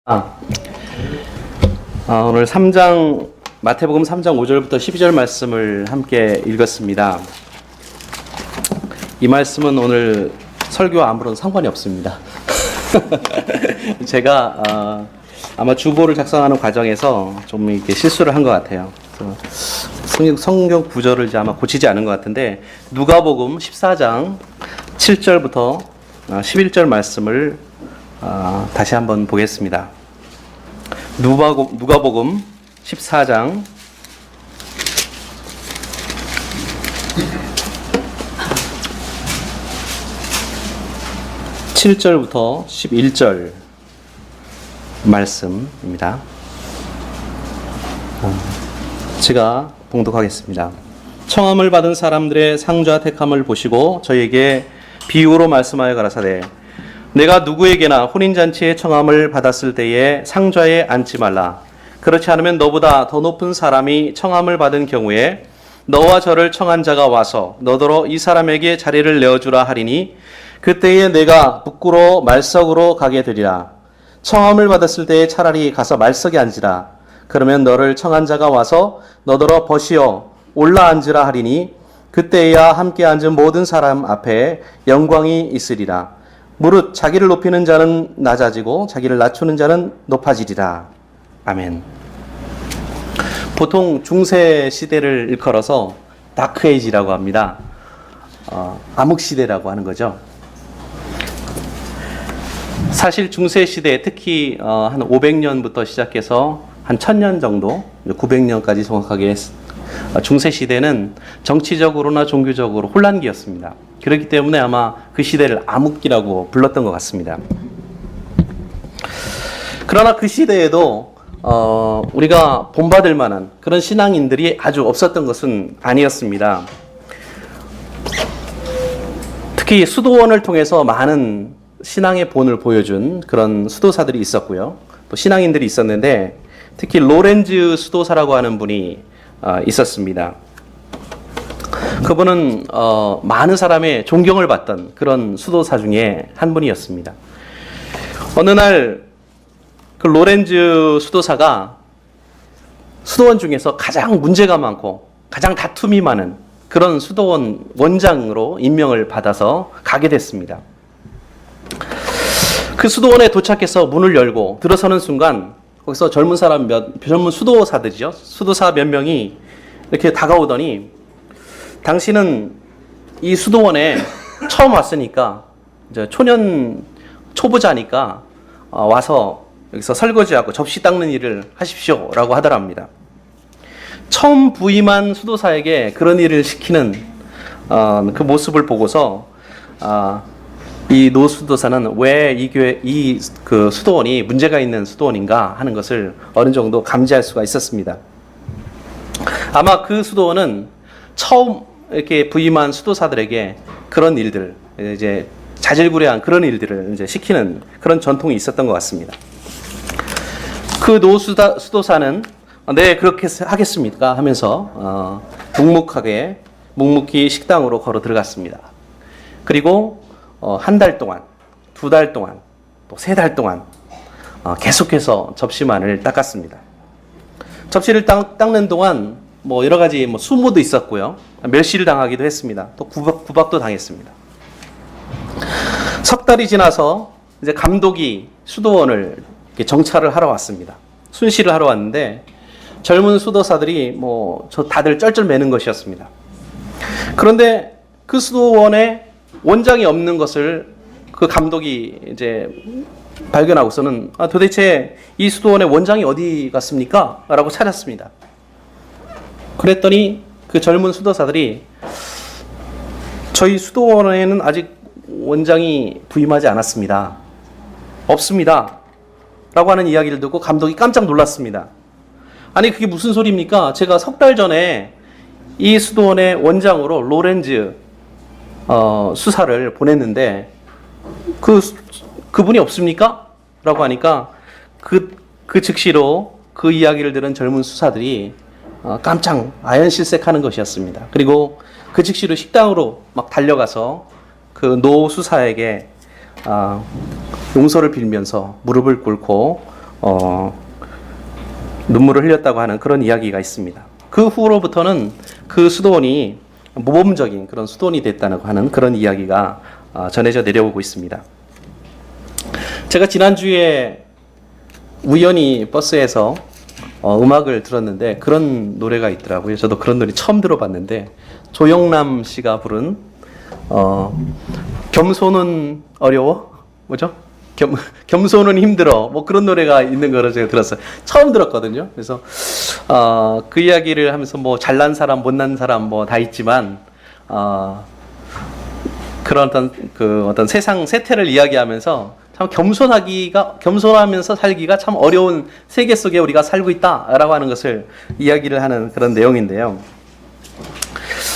오늘 마태복음 3장 5절부터 12절 말씀을 함께 읽었습니다. 이 말씀은 오늘 설교와 아무런 상관이 없습니다. 제가 아마 주보를 작성하는 과정에서 좀 이렇게 실수를 한 것 같아요. 성경 구절을 이제 아마 고치지 않은 것 같은데, 누가복음 14장 7절부터 11절 말씀을 다시 한번 보겠습니다. 누가복음 14장 7절부터 11절 말씀입니다. 제가 봉독하겠습니다. 청함을 받은 사람들의 상좌 택함을 보시고 저희에게 비유로 말씀하여 가라사대, 내가 누구에게나 혼인잔치에 청함을 받았을 때에 상좌에 앉지 말라. 그렇지 않으면 너보다 더 높은 사람이 청함을 받은 경우에 너와 저를 청한 자가 와서 너더러 이 사람에게 자리를 내어주라 하리니, 그때에 내가 부끄러워 말석으로 가게 되리라. 청함을 받았을 때에 차라리 가서 말석에 앉으라. 그러면 너를 청한 자가 와서 너더러 벗이어 올라 앉으라 하리니, 그때에야 함께 앉은 모든 사람 앞에 영광이 있으리라. 무릇 자기를 높이는 자는 낮아지고 자기를 낮추는 자는 높아지리라. 아멘. 보통 중세 시대를 일컬어서 다크에이지라고 합니다. 암흑시대라고 하는 거죠. 사실 중세 시대, 특히 한 500년부터 시작해서 한 1000년 정도, 900년까지 정확하게 중세 시대는 정치적으로나 종교적으로 혼란기였습니다. 그렇기 때문에 아마 그 시대를 암흑기라고 불렀던 것 같습니다. 그러나 그 시대에도 우리가 본받을 만한 그런 신앙인들이 아주 없었던 것은 아니었습니다. 특히 수도원을 통해서 많은 신앙의 본을 보여준 그런 수도사들이 있었고요. 또 신앙인들이 있었는데, 특히 로렌즈 수도사라고 하는 분이 있었습니다. 그분은 많은 사람의 존경을 받던 그런 수도사 중에 한 분이었습니다. 어느 날 그 로렌즈 수도사가 수도원 중에서 가장 문제가 많고 가장 다툼이 많은 그런 수도원 원장으로 임명을 받아서 가게 됐습니다. 그 수도원에 도착해서 문을 열고 들어서는 순간 거기서 젊은 수도사들이죠. 수도사 몇 명이 이렇게 다가오더니, 당신은 이 수도원에 처음 왔으니까, 이제 초보자니까 와서 여기서 설거지하고 접시 닦는 일을 하십시오 라고 하더랍니다. 처음 부임한 수도사에게 그런 일을 시키는 그 모습을 보고서 이 노 수도사는 왜 그 수도원이 문제가 있는 수도원인가 하는 것을 어느 정도 감지할 수가 있었습니다. 아마 그 수도원은 처음 이렇게 부임한 수도사들에게 그런 일들, 이제 자질구레한 그런 일들을 이제 시키는 그런 전통이 있었던 것 같습니다. 그 노 수도사는 네, 그렇게 하겠습니까 하면서 묵묵히 식당으로 걸어 들어갔습니다. 그리고 한 달 동안, 2달 동안, 또 3달 동안 계속해서 접시만을 닦았습니다. 접시를 닦는 동안 여러 가지 수모도 있었고요. 멸시를 당하기도 했습니다. 또 구박도 당했습니다. 석 달이 지나서 이제 감독이 수도원을 정찰을 하러 왔습니다. 순시를 하러 왔는데, 젊은 수도사들이 다들 쩔쩔매는 것이었습니다. 그런데 그 수도원에 원장이 없는 것을 그 감독이 이제 발견하고서는 도대체 이 수도원에 원장이 어디 갔습니까? 라고 찾았습니다. 그랬더니 그 젊은 수도사들이, 저희 수도원에는 아직 원장이 부임하지 않았습니다. 없습니다. 라고 하는 이야기를 듣고 감독이 깜짝 놀랐습니다. 아니, 그게 무슨 소리입니까? 제가 석 달 전에 이 수도원의 원장으로 로렌즈 수사를 보냈는데 그분이 없습니까? 라고 하니까 그 즉시로 그 이야기를 들은 젊은 수사들이 깜짝 아연실색하는 것이었습니다. 그리고 그 즉시로 식당으로 막 달려가서 그 노 수사에게 용서를 빌면서 무릎을 꿇고 눈물을 흘렸다고 하는 그런 이야기가 있습니다. 그 후로부터는 그 수도원이 모범적인 그런 수도원이 됐다고 하는 그런 이야기가 전해져 내려오고 있습니다. 제가 지난주에 우연히 버스에서 음악을 들었는데 그런 노래가 있더라고요. 저도 그런 노래 처음 들어봤는데 조영남 씨가 부른 겸손은 어려워? 뭐죠? 겸손은 힘들어. 뭐 그런 노래가 있는 거를 제가 들었어요. 처음 들었거든요. 그래서 그 이야기를 하면서 뭐 잘난 사람, 못난 사람 뭐 다 있지만 그런 어떤 세상 세태를 이야기하면서 참 겸손하면서 살기가 참 어려운 세계 속에 우리가 살고 있다라고 하는 것을 이야기를 하는 그런 내용인데요.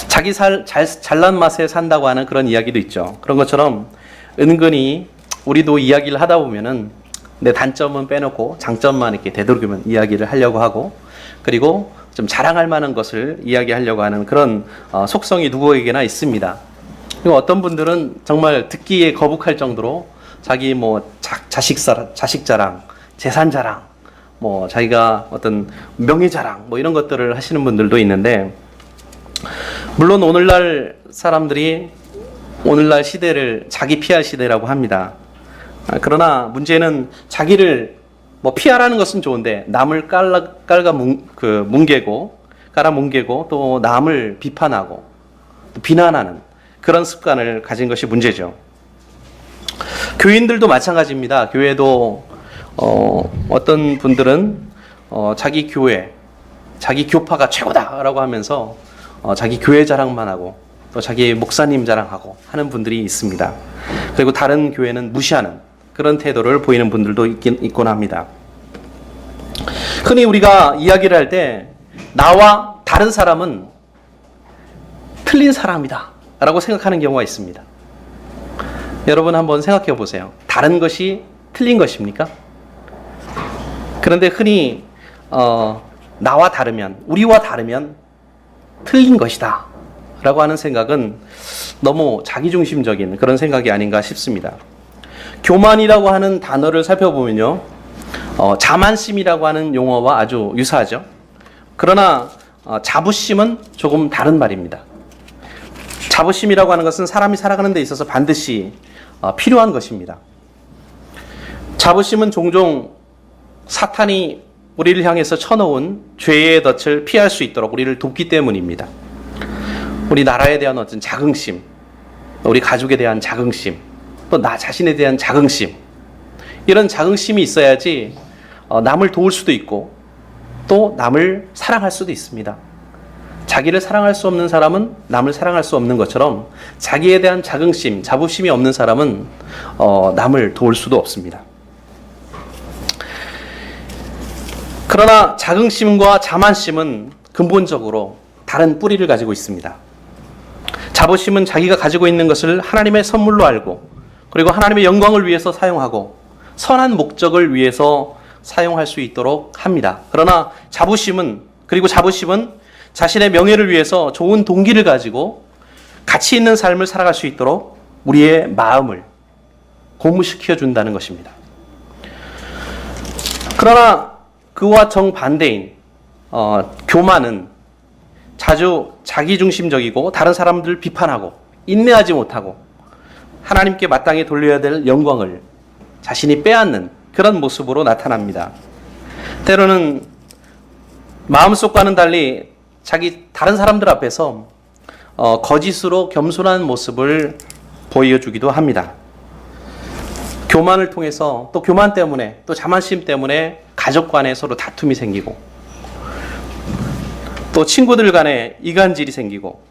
자기 잘난 맛에 산다고 하는 그런 이야기도 있죠. 그런 것처럼 은근히 우리도 이야기를 하다 보면은 내 단점은 빼놓고 장점만 이렇게 되도록이면 이야기를 하려고 하고, 그리고 좀 자랑할 만한 것을 이야기하려고 하는 그런 속성이 누구에게나 있습니다. 그리고 어떤 분들은 정말 듣기에 거북할 정도로 자기 뭐 자식 자랑, 재산 자랑, 뭐 자기가 어떤 명예 자랑, 뭐 이런 것들을 하시는 분들도 있는데, 물론 오늘날 사람들이 오늘날 시대를 자기 피할 시대라고 합니다. 그러나 문제는 자기를 뭐 피하라는 것은 좋은데 남을 깔아 뭉개고 또 남을 비판하고 또 비난하는 그런 습관을 가진 것이 문제죠. 교인들도 마찬가지입니다. 교회도 어떤 분들은 자기 교회, 자기 교파가 최고다라고 하면서 자기 교회 자랑만 하고 또 자기 목사님 자랑하고 하는 분들이 있습니다. 그리고 다른 교회는 무시하는 그런 태도를 보이는 분들도 있곤 합니다. 흔히 우리가 이야기를 할 때 나와 다른 사람은 틀린 사람이다 라고 생각하는 경우가 있습니다. 여러분 한번 생각해 보세요. 다른 것이 틀린 것입니까? 그런데 흔히 나와 다르면, 우리와 다르면 틀린 것이다 라고 하는 생각은 너무 자기중심적인 그런 생각이 아닌가 싶습니다. 교만이라고 하는 단어를 살펴보면요, 자만심이라고 하는 용어와 아주 유사하죠. 그러나 자부심은 조금 다른 말입니다. 자부심이라고 하는 것은 사람이 살아가는 데 있어서 반드시 필요한 것입니다. 자부심은 종종 사탄이 우리를 향해서 쳐놓은 죄의 덫을 피할 수 있도록 우리를 돕기 때문입니다. 우리 나라에 대한 어떤 자긍심, 우리 가족에 대한 자긍심, 또 나 자신에 대한 자긍심, 이런 자긍심이 있어야지 남을 도울 수도 있고 또 남을 사랑할 수도 있습니다. 자기를 사랑할 수 없는 사람은 남을 사랑할 수 없는 것처럼 자기에 대한 자긍심, 자부심이 없는 사람은 남을 도울 수도 없습니다. 그러나 자긍심과 자만심은 근본적으로 다른 뿌리를 가지고 있습니다. 자부심은 자기가 가지고 있는 것을 하나님의 선물로 알고, 그리고 하나님의 영광을 위해서 사용하고 선한 목적을 위해서 사용할 수 있도록 합니다. 그러나 자부심은 자신의 명예를 위해서 좋은 동기를 가지고 가치 있는 삶을 살아갈 수 있도록 우리의 마음을 고무시켜 준다는 것입니다. 그러나 그와 정반대인 교만은 자주 자기중심적이고 다른 사람들을 비판하고 인내하지 못하고 하나님께 마땅히 돌려야 될 영광을 자신이 빼앗는 그런 모습으로 나타납니다. 때로는 마음속과는 달리 다른 사람들 앞에서 거짓으로 겸손한 모습을 보여주기도 합니다. 교만을 통해서, 또 교만 때문에, 또 자만심 때문에 가족 간에 서로 다툼이 생기고, 또 친구들 간에 이간질이 생기고,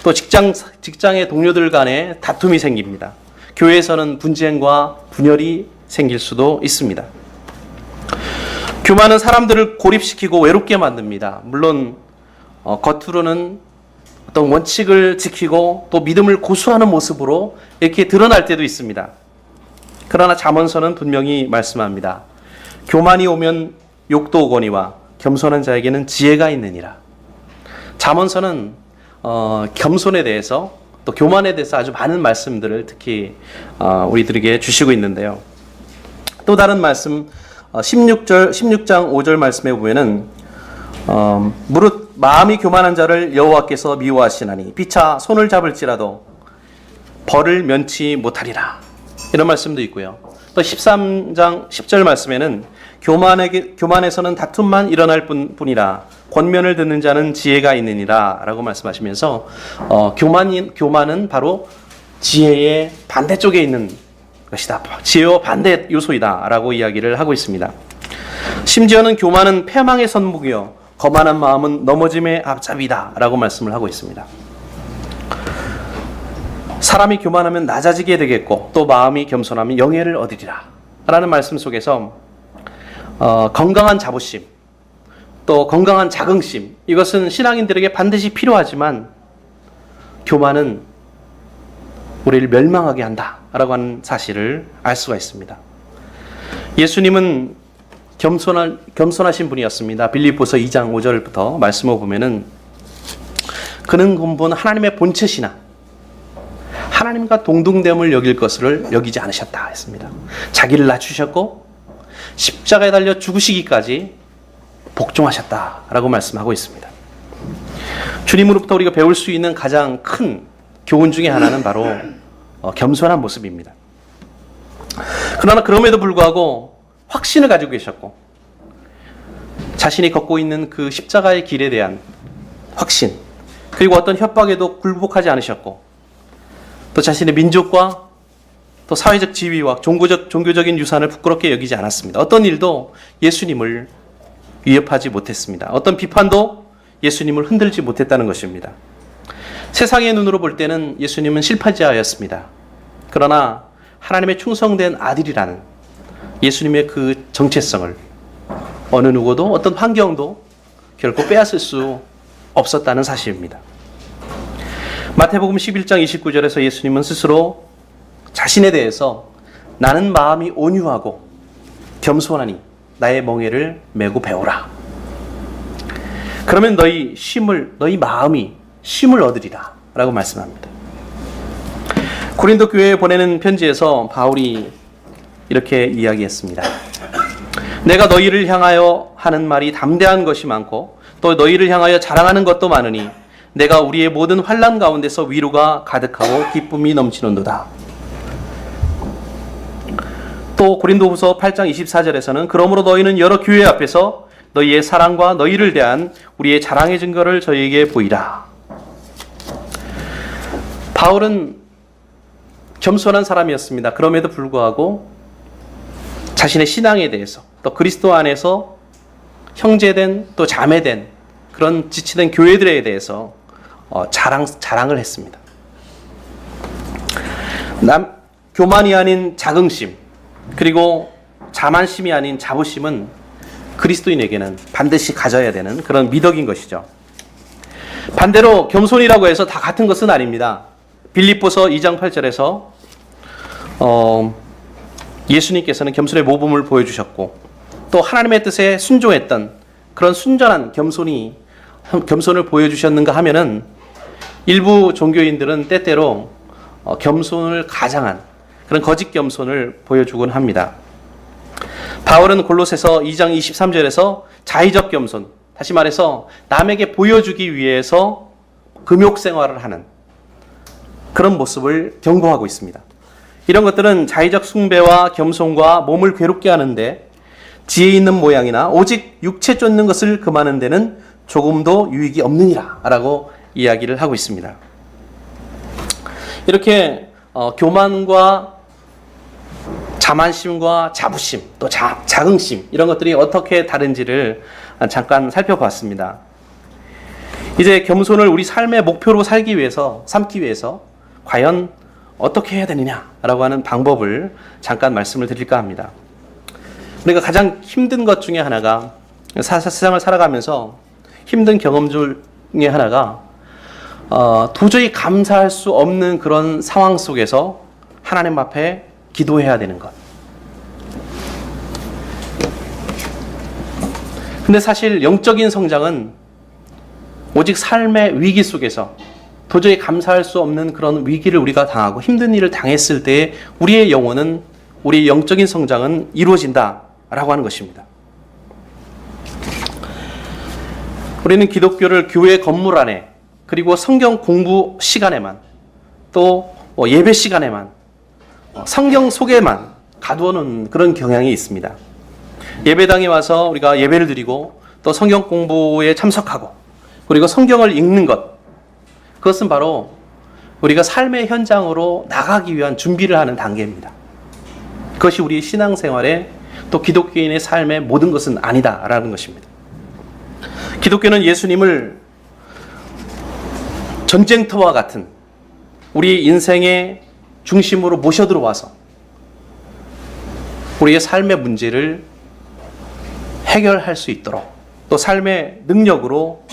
또 직장의 동료들 간에 다툼이 생깁니다. 교회에서는 분쟁과 분열이 생길 수도 있습니다. 교만은 사람들을 고립시키고 외롭게 만듭니다. 물론 겉으로는 어떤 원칙을 지키고 또 믿음을 고수하는 모습으로 이렇게 드러날 때도 있습니다. 그러나 잠언서는 분명히 말씀합니다. 교만이 오면 욕도 오거니와 겸손한 자에게는 지혜가 있느니라. 잠언서는 겸손에 대해서 또 교만에 대해서 아주 많은 말씀들을 특히 우리들에게 주시고 있는데요. 또 다른 말씀 16장 5절 말씀에 보면은 무릇 마음이 교만한 자를 여호와께서 미워하시나니 피차 손을 잡을지라도 벌을 면치 못하리라. 이런 말씀도 있고요. 또 13장 10절 말씀에는 교만에서는 다툼만 일어날 뿐이라 권면을 듣는 자는 지혜가 있느니라 라고 말씀하시면서 교만은 바로 지혜의 반대쪽에 있는 것이다. 지혜와 반대 요소이다 라고 이야기를 하고 있습니다. 심지어는 교만은 패망의 선목이요 거만한 마음은 넘어짐의 앞잡이다 라고 말씀을 하고 있습니다. 사람이 교만하면 낮아지게 되겠고 또 마음이 겸손하면 영예를 얻으리라 라는 말씀 속에서 건강한 자부심 또 건강한 자긍심, 이것은 신앙인들에게 반드시 필요하지만 교만은 우리를 멸망하게 한다라고 하는 사실을 알 수가 있습니다. 예수님은 겸손하신 분이었습니다. 빌립보서 2장 5절부터 말씀을 보면은 그는 근본 하나님의 본체시나 하나님과 동등됨을 여길 것을 여기지 않으셨다 했습니다. 자기를 낮추셨고 십자가에 달려 죽으시기까지 복종하셨다라고 말씀하고 있습니다. 주님으로부터 우리가 배울 수 있는 가장 큰 교훈 중에 하나는 바로 겸손한 모습입니다. 그러나 그럼에도 불구하고 확신을 가지고 계셨고 자신이 걷고 있는 그 십자가의 길에 대한 확신, 그리고 어떤 협박에도 굴복하지 않으셨고 또 자신의 민족과 또 사회적 지위와 종교적인 유산을 부끄럽게 여기지 않았습니다. 어떤 일도 예수님을 위협하지 못했습니다. 어떤 비판도 예수님을 흔들지 못했다는 것입니다. 세상의 눈으로 볼 때는 예수님은 실패자였습니다. 그러나 하나님의 충성된 아들이라는 예수님의 그 정체성을 어느 누구도 어떤 환경도 결코 빼앗을 수 없었다는 사실입니다. 마태복음 11장 29절에서 예수님은 스스로 자신에 대해서 나는 마음이 온유하고 겸손하니 나의 멍에를 메고 배우라. 그러면 너희 마음이 쉼을 얻으리라 라고 말씀합니다. 고린도 교회에 보내는 편지에서 바울이 이렇게 이야기했습니다. 내가 너희를 향하여 하는 말이 담대한 것이 많고 또 너희를 향하여 자랑하는 것도 많으니 내가 우리의 모든 환난 가운데서 위로가 가득하고 기쁨이 넘치는도다. 또 고린도후서 8장 24절에서는 그러므로 너희는 여러 교회 앞에서 너희의 사랑과 너희를 대한 우리의 자랑의 증거를 저희에게 보이라. 바울은 겸손한 사람이었습니다. 그럼에도 불구하고 자신의 신앙에 대해서 또 그리스도 안에서 형제된 또 자매된 그런 지치된 교회들에 대해서 자랑을 했습니다. 교만이 아닌 자긍심, 그리고 자만심이 아닌 자부심은 그리스도인에게는 반드시 가져야 되는 그런 미덕인 것이죠. 반대로 겸손이라고 해서 다 같은 것은 아닙니다. 빌립보서 2장 8절에서 예수님께서는 겸손의 모범을 보여주셨고 또 하나님의 뜻에 순종했던 그런 순전한 겸손을 보여주셨는가 하면은 일부 종교인들은 때때로 겸손을 가장한 그런 거짓 겸손을 보여주곤 합니다. 바울은 골로새서 2장 23절에서 자의적 겸손, 다시 말해서 남에게 보여주기 위해서 금욕 생활을 하는 그런 모습을 경고하고 있습니다. 이런 것들은 자의적 숭배와 겸손과 몸을 괴롭게 하는데 지혜 있는 모양이나 오직 육체 쫓는 것을 금하는 데는 조금도 유익이 없느니라 라고 이야기를 하고 있습니다. 이렇게 교만과 자만심과 자부심, 또 자긍심 이런 것들이 어떻게 다른지를 잠깐 살펴봤습니다. 이제 겸손을 우리 삶의 목표로 삼기 위해서 과연 어떻게 해야 되느냐라고 하는 방법을 잠깐 말씀을 드릴까 합니다. 우리가 가장 힘든 것 중에 하나가 세상을 살아가면서 힘든 경험 중에 하나가 도저히 감사할 수 없는 그런 상황 속에서 하나님 앞에 기도해야 되는 것. 근데 사실 영적인 성장은 오직 삶의 위기 속에서 도저히 감사할 수 없는 그런 위기를 우리가 당하고 힘든 일을 당했을 때 우리의 영혼은, 우리의 영적인 성장은 이루어진다 라고 하는 것입니다. 우리는 기독교를 교회 건물 안에, 그리고 성경 공부 시간에만, 또 예배 시간에만, 성경 속에만 가두어놓은 그런 경향이 있습니다. 예배당에 와서 우리가 예배를 드리고 또 성경 공부에 참석하고 그리고 성경을 읽는 것, 그것은 바로 우리가 삶의 현장으로 나가기 위한 준비를 하는 단계입니다. 그것이 우리 신앙생활의, 또 기독교인의 삶의 모든 것은 아니다라는 것입니다. 기독교는 예수님을 전쟁터와 같은 우리 인생의 중심으로 모셔 들어와서 우리의 삶의 문제를 해결할 수 있도록, 또 삶의 능력으로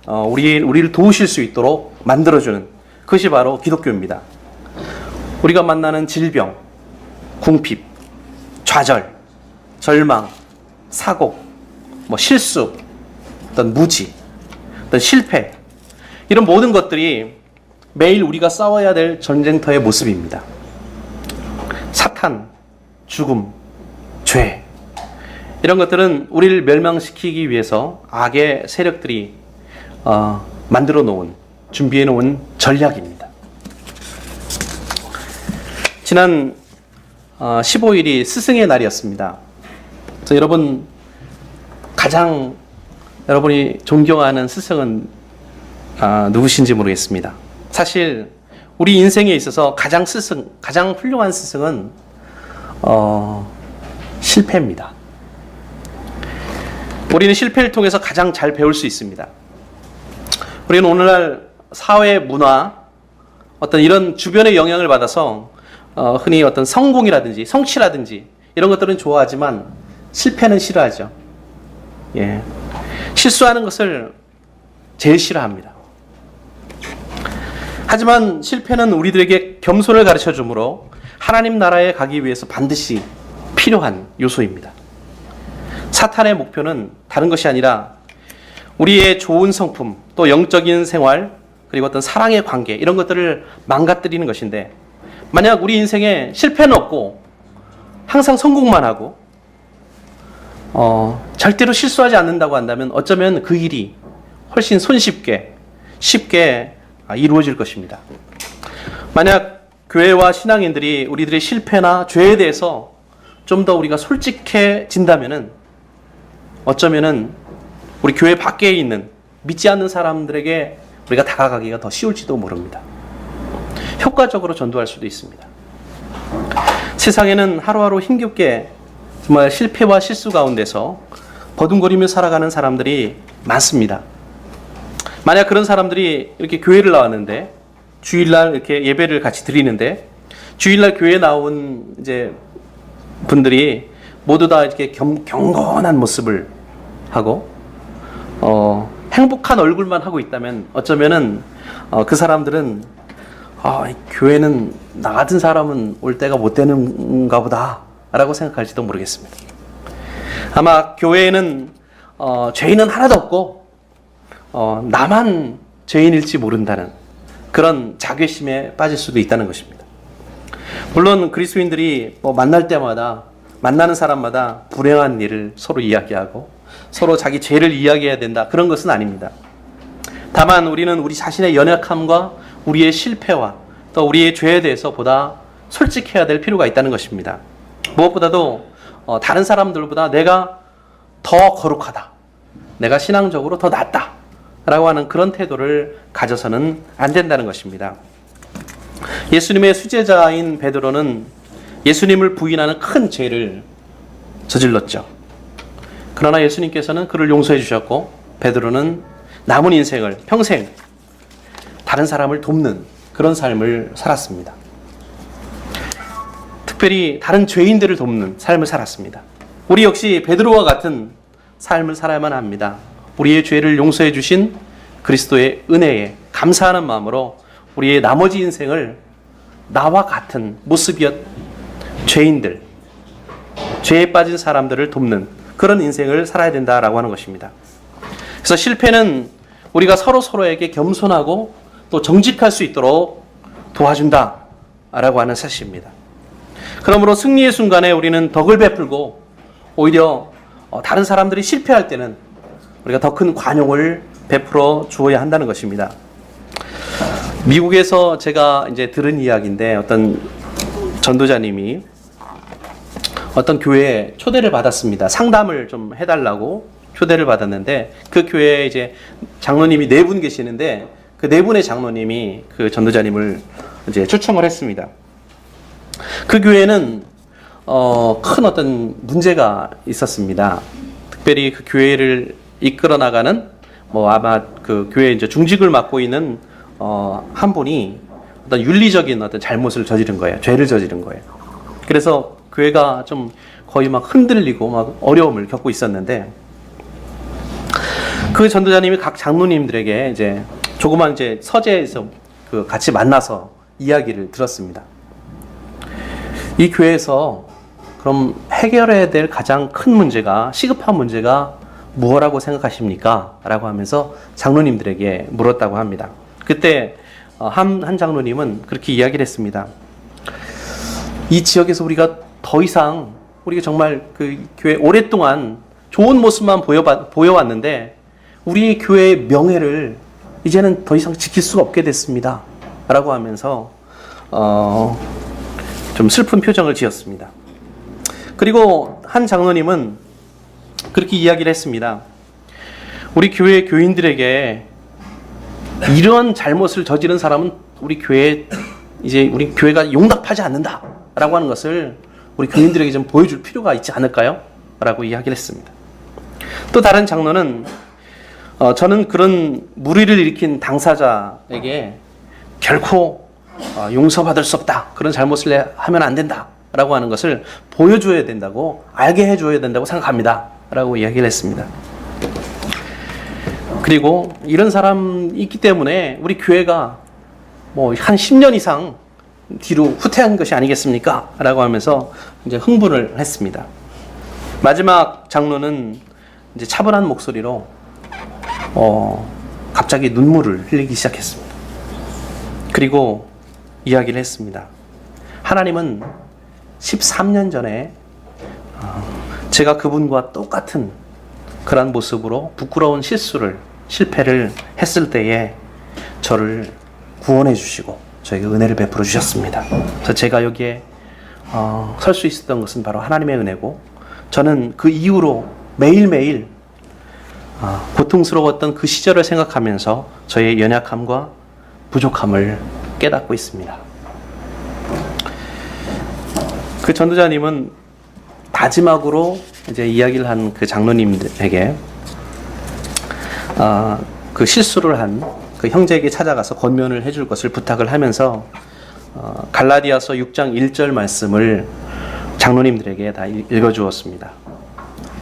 우리를 도우실 수 있도록 만들어주는, 그것이 바로 기독교입니다. 우리가 만나는 질병, 궁핍, 좌절, 절망, 사고, 실수, 어떤 무지, 어떤 실패, 이런 모든 것들이 매일 우리가 싸워야 될 전쟁터의 모습입니다. 사탄, 죽음, 죄, 이런 것들은 우리를 멸망시키기 위해서 악의 세력들이 만들어 놓은, 준비해 놓은 전략입니다. 지난 15일이 스승의 날이었습니다. 그래서 여러분, 가장 여러분이 존경하는 스승은 누구신지 모르겠습니다. 사실 우리 인생에 있어서 가장 훌륭한 스승은 실패입니다. 우리는 실패를 통해서 가장 잘 배울 수 있습니다. 우리는 오늘날 사회 문화, 어떤 이런 주변의 영향을 받아서 흔히 어떤 성공이라든지 성취라든지 이런 것들은 좋아하지만 실패는 싫어하죠. 예. 실수하는 것을 제일 싫어합니다. 하지만 실패는 우리들에게 겸손을 가르쳐 주므로 하나님 나라에 가기 위해서 반드시 필요한 요소입니다. 사탄의 목표는 다른 것이 아니라 우리의 좋은 성품, 또 영적인 생활, 그리고 어떤 사랑의 관계, 이런 것들을 망가뜨리는 것인데, 만약 우리 인생에 실패는 없고 항상 성공만 하고 절대로 실수하지 않는다고 한다면 어쩌면 그 일이 훨씬 쉽게 이루어질 것입니다. 만약 교회와 신앙인들이 우리들의 실패나 죄에 대해서 좀 더 우리가 솔직해진다면은 어쩌면은 우리 교회 밖에 있는 믿지 않는 사람들에게 우리가 다가가기가 더 쉬울지도 모릅니다. 효과적으로 전도할 수도 있습니다. 세상에는 하루하루 힘겹게 정말 실패와 실수 가운데서 버둥거리며 살아가는 사람들이 많습니다. 만약 그런 사람들이 이렇게 교회를 나왔는데, 주일날 이렇게 예배를 같이 드리는데, 주일날 교회에 나온 이제 분들이 모두 다 이렇게 경건한 모습을 하고, 행복한 얼굴만 하고 있다면 어쩌면은 그 사람들은 교회는 나 같은 사람은 올 때가 못 되는가 보다 라고 생각할지도 모르겠습니다. 아마 교회에는 죄인은 하나도 없고 나만 죄인일지 모른다는 그런 자괴심에 빠질 수도 있다는 것입니다. 물론 그리스도인들이 만날 때마다, 만나는 사람마다 불행한 일을 서로 이야기하고 서로 자기 죄를 이야기해야 된다, 그런 것은 아닙니다. 다만 우리는 우리 자신의 연약함과 우리의 실패와 또 우리의 죄에 대해서 보다 솔직해야 될 필요가 있다는 것입니다. 무엇보다도 다른 사람들보다 내가 더 거룩하다, 내가 신앙적으로 더 낫다 라고 하는 그런 태도를 가져서는 안 된다는 것입니다. 예수님의 수제자인 베드로는 예수님을 부인하는 큰 죄를 저질렀죠. 그러나 예수님께서는 그를 용서해 주셨고, 베드로는 남은 인생을 평생 다른 사람을 돕는 그런 삶을 살았습니다. 특별히 다른 죄인들을 돕는 삶을 살았습니다. 우리 역시 베드로와 같은 삶을 살아야만 합니다. 우리의 죄를 용서해 주신 그리스도의 은혜에 감사하는 마음으로 우리의 나머지 인생을 나와 같은 모습이었 죄인들, 죄에 빠진 사람들을 돕는 그런 인생을 살아야 된다라고 하는 것입니다. 그래서 실패는 우리가 서로에게 겸손하고 또 정직할 수 있도록 도와준다라고 하는 사실입니다. 그러므로 승리의 순간에 우리는 덕을 베풀고 오히려 다른 사람들이 실패할 때는 우리가 더 큰 관용을 베풀어 주어야 한다는 것입니다. 미국에서 제가 이제 들은 이야기인데, 어떤 전도자님이 어떤 교회에 초대를 받았습니다. 상담을 좀 해달라고 초대를 받았는데, 그 교회에 이제 장로님이 4분 계시는데, 그 4분의 장로님이 그 전도자님을 이제 초청을 했습니다. 그 교회는 큰 어떤 문제가 있었습니다. 특별히 그 교회를 이끌어 나가는 아마 그 교회 이제 중직을 맡고 있는 한 분이 어떤 윤리적인 어떤 잘못을 저지른 거예요. 죄를 저지른 거예요. 그래서 교회가 좀 거의 막 흔들리고 막 어려움을 겪고 있었는데, 그 전도자님이 각 장로님들에게 이제 조그만 이제 서재에서 그 같이 만나서 이야기를 들었습니다. 이 교회에서 그럼 해결해야 될 가장 큰 문제가, 시급한 문제가 무엇이라고 생각하십니까? 라고 하면서 장로님들에게 물었다고 합니다. 그때 한 장로님은 그렇게 이야기를 했습니다. 이 지역에서 우리가 더 이상, 우리가 정말 그 교회 오랫동안 좋은 모습만 보여왔는데, 우리 교회의 명예를 이제는 더 이상 지킬 수가 없게 됐습니다. 라고 하면서 좀 슬픈 표정을 지었습니다. 그리고 한 장로님은 그렇게 이야기를 했습니다. 우리 교회 교인들에게 이런 잘못을 저지른 사람은 우리 교회가 용납하지 않는다라고 하는 것을 우리 교인들에게 좀 보여줄 필요가 있지 않을까요? 라고 이야기를 했습니다. 또 다른 장로는 저는 그런 무리를 일으킨 당사자에게 결코 용서받을 수 없다, 그런 잘못을 하면 안 된다 라고 하는 것을 보여줘야 된다고, 알게 해줘야 된다고 생각합니다 라고 이야기를 했습니다. 그리고 이런 사람이 있기 때문에 우리 교회가 한 10년 이상 뒤로 후퇴한 것이 아니겠습니까? 라고 하면서 이제 흥분을 했습니다. 마지막 장로는 이제 차분한 목소리로 갑자기 눈물을 흘리기 시작했습니다. 그리고 이야기를 했습니다. 하나님은 13년 전에 제가 그분과 똑같은 그런 모습으로 부끄러운 실패를 했을 때에 저를 구원해 주시고 저에게 은혜를 베풀어 주셨습니다. 그래서 제가 여기에 설 수 있었던 것은 바로 하나님의 은혜고, 저는 그 이후로 매일매일 고통스러웠던 그 시절을 생각하면서 저의 연약함과 부족함을 깨닫고 있습니다. 그 전도자님은 마지막으로 이제 이야기를 한 그 장로님에게 그 실수를 한 그 형제에게 찾아가서 권면을 해줄 것을 부탁을 하면서 갈라디아서 6장 1절 말씀을 장로님들에게 다 읽어주었습니다.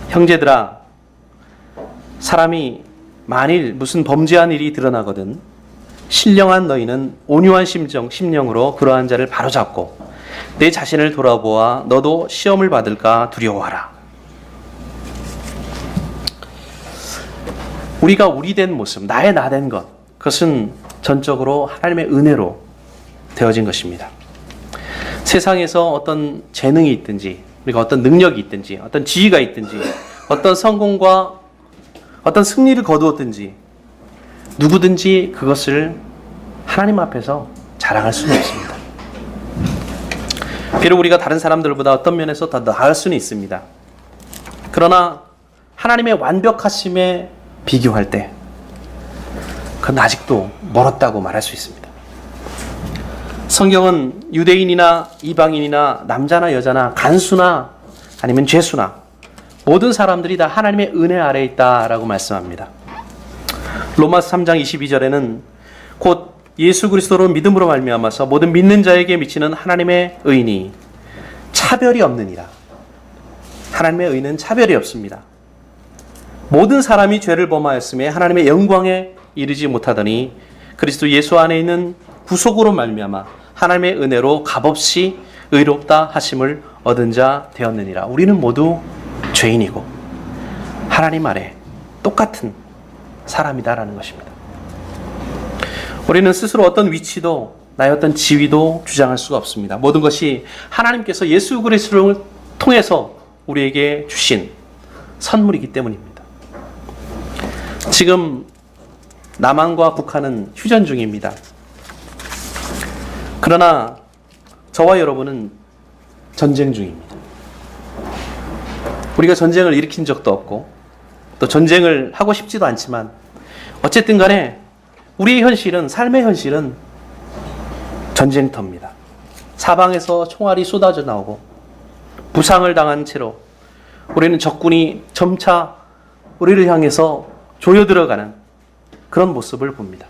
형제들아, 사람이 만일 무슨 범죄한 일이 드러나거든 신령한 너희는 온유한 심령으로 그러한 자를 바로잡고 내 자신을 돌아보아 너도 시험을 받을까 두려워하라. 우리가 우리된 모습, 나의 나된 것, 그것은 전적으로 하나님의 은혜로 되어진 것입니다. 세상에서 어떤 재능이 있든지, 우리가 어떤 능력이 있든지, 어떤 지위가 있든지, 어떤 성공과 어떤 승리를 거두었든지, 누구든지 그것을 하나님 앞에서 자랑할 수는 없습니다. 비록 우리가 다른 사람들보다 어떤 면에서 더 나을 수는 있습니다. 그러나 하나님의 완벽하심에 비교할 때 그건 아직도 멀었다고 말할 수 있습니다. 성경은 유대인이나 이방인이나 남자나 여자나 간수나 아니면 죄수나 모든 사람들이 다 하나님의 은혜 아래에 있다라고 말씀합니다. 로마서 3장 22절에는 곧 예수 그리스도로 믿음으로 말미암아서 모든 믿는 자에게 미치는 하나님의 의인이 차별이 없느니라. 하나님의 의는 차별이 없습니다. 모든 사람이 죄를 범하였음에 하나님의 영광에 이르지 못하더니 그리스도 예수 안에 있는 구속으로 말미암아 하나님의 은혜로 값없이 의롭다 하심을 얻은 자 되었느니라. 우리는 모두 죄인이고 하나님 아래 똑같은 사람이다라는 것입니다. 우리는 스스로 어떤 위치도 나의 어떤 지위도 주장할 수가 없습니다. 모든 것이 하나님께서 예수 그리스도를 통해서 우리에게 주신 선물이기 때문입니다. 지금 남한과 북한은 휴전 중입니다. 그러나 저와 여러분은 전쟁 중입니다. 우리가 전쟁을 일으킨 적도 없고 또 전쟁을 하고 싶지도 않지만 어쨌든 간에 우리의 현실은, 삶의 현실은 전쟁터입니다. 사방에서 총알이 쏟아져 나오고 부상을 당한 채로 우리는 적군이 점차 우리를 향해서 조여들어가는 그런 모습을 봅니다.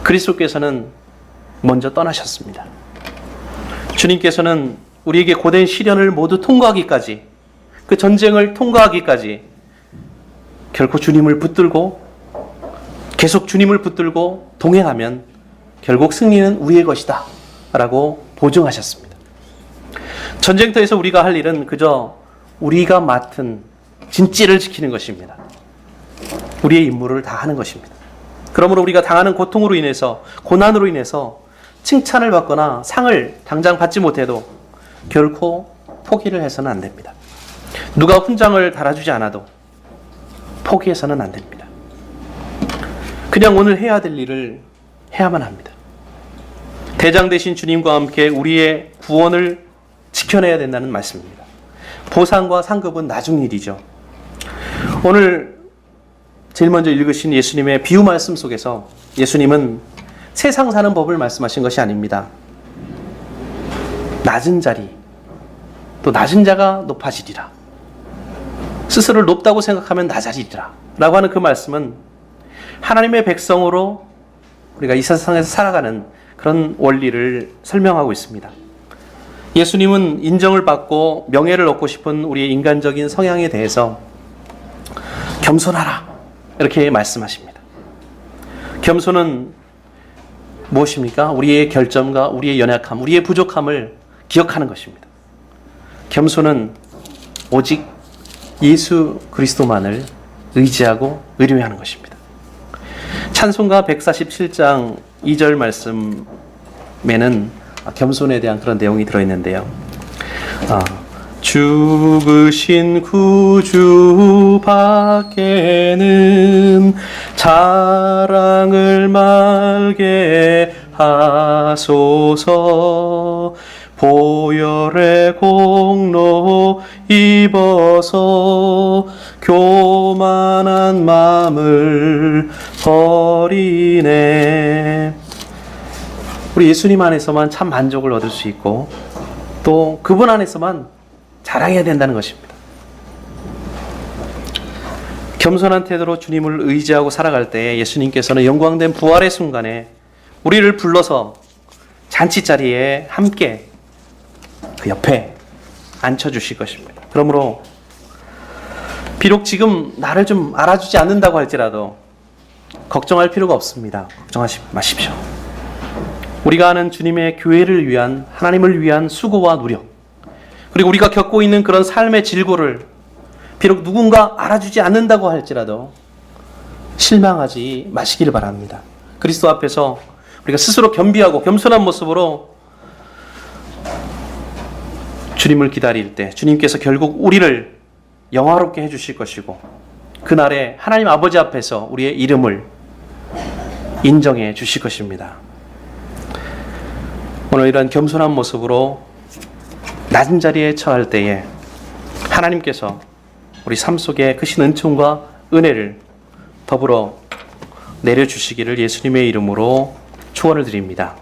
그리스도께서는 먼저 떠나셨습니다. 주님께서는 우리에게 고된 시련을 모두 통과하기까지, 그 전쟁을 통과하기까지 결코 주님을 붙들고 계속 주님을 붙들고 동행하면 결국 승리는 우리의 것이다 라고 보증하셨습니다. 전쟁터에서 우리가 할 일은 그저 우리가 맡은 진지를 지키는 것입니다. 우리의 임무를 다 하는 것입니다. 그러므로 우리가 당하는 고통으로 인해서, 고난으로 인해서 칭찬을 받거나 상을 당장 받지 못해도 결코 포기를 해서는 안 됩니다. 누가 훈장을 달아주지 않아도 포기해서는 안 됩니다. 그냥 오늘 해야 될 일을 해야만 합니다. 대장 되신 주님과 함께 우리의 구원을 지켜내야 된다는 말씀입니다. 보상과 상급은 나중 일이죠. 오늘 제일 먼저 읽으신 예수님의 비유 말씀 속에서 예수님은 세상 사는 법을 말씀하신 것이 아닙니다. 낮은 자리, 또 낮은 자가 높아지리라. 스스로를 높다고 생각하면 낮아지리라 라고 하는 그 말씀은 하나님의 백성으로 우리가 이 세상에서 살아가는 그런 원리를 설명하고 있습니다. 예수님은 인정을 받고 명예를 얻고 싶은 우리의 인간적인 성향에 대해서 겸손하라 이렇게 말씀하십니다. 겸손은 무엇입니까? 우리의 결점과 우리의 연약함, 우리의 부족함을 기억하는 것입니다. 겸손은 오직 예수 그리스도만을 의지하고 의뢰하는 것입니다. 찬송가 147장 2절 말씀에는 겸손에 대한 그런 내용이 들어있는데요. 죽으신 구주 밖에는 자랑을 말게 하소서. 보혈의 공로 입어서 교만한 마음을 버리네. 우리 예수님 안에서만 참 만족을 얻을 수 있고 또 그분 안에서만 자랑해야 된다는 것입니다. 겸손한 태도로 주님을 의지하고 살아갈 때 예수님께서는 영광된 부활의 순간에 우리를 불러서 잔치자리에 함께 그 옆에 앉혀주실 것입니다. 그러므로 비록 지금 나를 좀 알아주지 않는다고 할지라도 걱정할 필요가 없습니다. 걱정하지 마십시오. 우리가 아는 주님의 교회를 위한, 하나님을 위한 수고와 노력, 그리고 우리가 겪고 있는 그런 삶의 질고를 비록 누군가 알아주지 않는다고 할지라도 실망하지 마시기를 바랍니다. 그리스도 앞에서 우리가 스스로 겸비하고 겸손한 모습으로 주님을 기다릴 때 주님께서 결국 우리를 영화롭게 해주실 것이고 그날에 하나님 아버지 앞에서 우리의 이름을 인정해 주실 것입니다. 오늘 이런 겸손한 모습으로 낮은 자리에 처할 때에 하나님께서 우리 삶 속에 크신 은총과 은혜를 더불어 내려주시기를 예수님의 이름으로 축원을 드립니다.